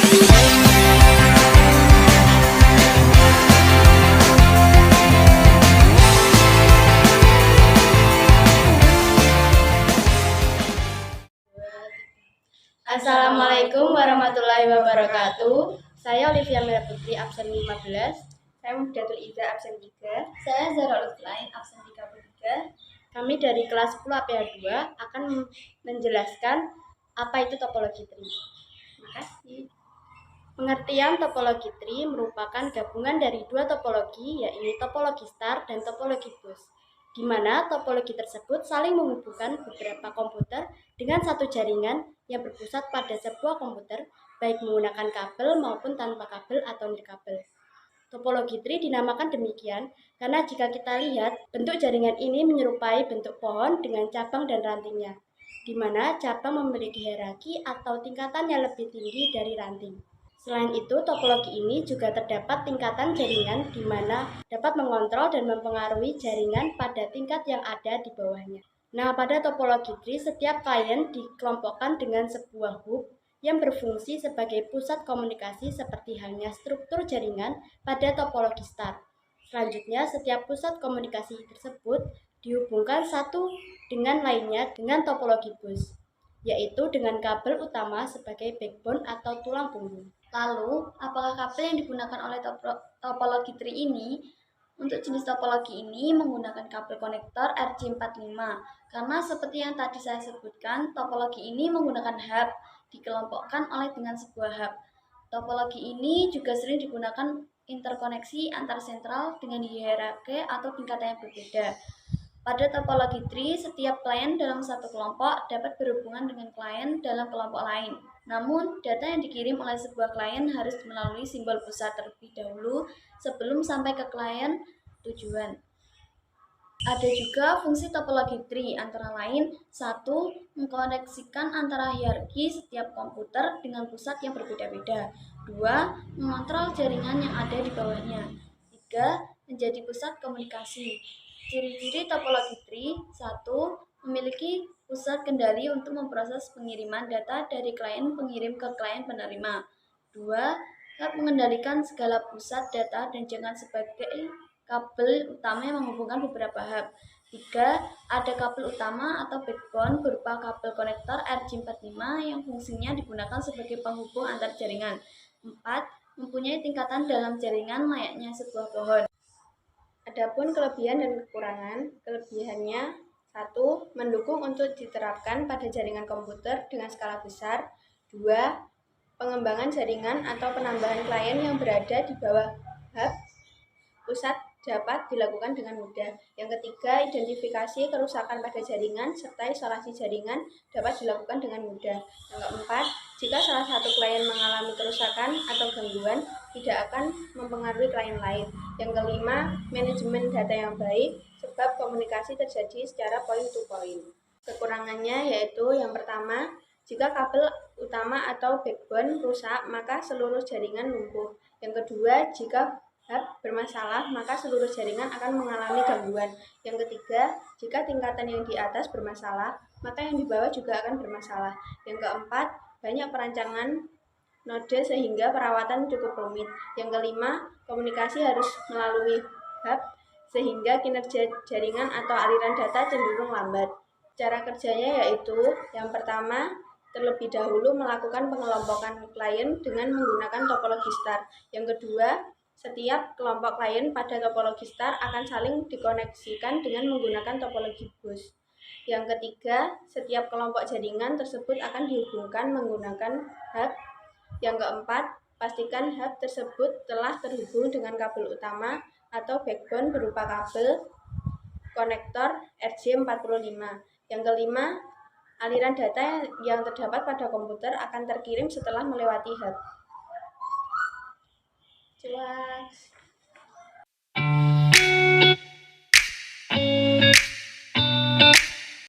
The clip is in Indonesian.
Assalamualaikum warahmatullahi wabarakatuh. Saya Olivia Mira Putri, absen 15. Saya Muhdatul Iza, absen 3. Saya Zara Lutflain, absen 33. Kami dari kelas 10 APA 2 akan menjelaskan apa itu topologi tree. Terima kasih. Pengertian topologi tree merupakan gabungan dari dua topologi, yaitu topologi star dan topologi bus, di mana topologi tersebut saling menghubungkan beberapa komputer dengan satu jaringan yang berpusat pada sebuah komputer, baik menggunakan kabel maupun tanpa kabel atau nirkabel. Topologi tree dinamakan demikian karena jika kita lihat, bentuk jaringan ini menyerupai bentuk pohon dengan cabang dan rantingnya, di mana cabang memiliki hierarki atau tingkatan yang lebih tinggi dari ranting. Selain itu, topologi ini juga terdapat tingkatan jaringan di mana dapat mengontrol dan mempengaruhi jaringan pada tingkat yang ada di bawahnya. Nah, pada topologi tree, setiap klien dikelompokkan dengan sebuah hub yang berfungsi sebagai pusat komunikasi seperti halnya struktur jaringan pada topologi star. Selanjutnya, setiap pusat komunikasi tersebut dihubungkan satu dengan lainnya dengan topologi bus, yaitu dengan kabel utama sebagai backbone atau tulang punggung. Lalu, apakah kabel yang digunakan oleh topologi tree ini? Untuk jenis topologi ini menggunakan kabel konektor RJ45, karena seperti yang tadi saya sebutkan, topologi ini menggunakan hub, dikelompokkan oleh dengan sebuah hub. Topologi ini juga sering digunakan interkoneksi antar sentral dengan hierarki atau tingkatan yang berbeda. Pada topologi tree, setiap klien dalam satu kelompok dapat berhubungan dengan klien dalam kelompok lain. Namun, data yang dikirim oleh sebuah klien harus melalui simbol pusat terlebih dahulu sebelum sampai ke klien tujuan. Ada juga fungsi topologi tree, antara lain 1. Mengkoneksikan antara hierarki setiap komputer dengan pusat yang berbeda-beda. 2. Mengontrol jaringan yang ada di bawahnya. 3. Menjadi pusat komunikasi. Ciri-ciri topologi tree: 1. Memiliki pusat kendali untuk memproses pengiriman data dari klien pengirim ke klien penerima. 2. Dapat mengendalikan segala pusat data dan jaringan sebagai kabel utama yang menghubungkan beberapa hub. 3. Ada kabel utama atau backbone berupa kabel konektor RJ45 yang fungsinya digunakan sebagai penghubung antar jaringan. 4. Mempunyai tingkatan dalam jaringan layaknya sebuah pohon. Adapun kelebihan dan kekurangan. Kelebihannya: 1. Mendukung untuk diterapkan pada jaringan komputer dengan skala besar. 2. Pengembangan jaringan atau penambahan klien yang berada di bawah hub pusat dapat dilakukan dengan mudah. Yang ketiga, identifikasi kerusakan pada jaringan serta isolasi jaringan dapat dilakukan dengan mudah. Yang keempat, jika salah satu klien mengalami kerusakan atau gangguan, tidak akan mempengaruhi klien lain. Yang kelima, manajemen data yang baik sebab komunikasi terjadi secara point to point. Kekurangannya yaitu yang pertama, jika kabel utama atau backbone rusak, maka seluruh jaringan lumpuh. Yang kedua, jika hub bermasalah, maka seluruh jaringan akan mengalami gangguan. Yang ketiga, jika tingkatan yang di atas bermasalah, maka yang di bawah juga akan bermasalah. Yang keempat, banyak perancangan node sehingga perawatan cukup rumit. Yang kelima, komunikasi harus melalui hub sehingga kinerja jaringan atau aliran data cenderung lambat. Cara kerjanya yaitu yang pertama, terlebih dahulu melakukan pengelompokan klien dengan menggunakan topologi star. Yang kedua, setiap kelompok klien pada topologi star akan saling dikoneksikan dengan menggunakan topologi bus. Yang ketiga, setiap kelompok jaringan tersebut akan dihubungkan menggunakan hub. Yang keempat, pastikan hub tersebut telah terhubung dengan kabel utama atau backbone berupa kabel konektor RJ45. Yang kelima, aliran data yang terdapat pada komputer akan terkirim setelah melewati hub. Jelas.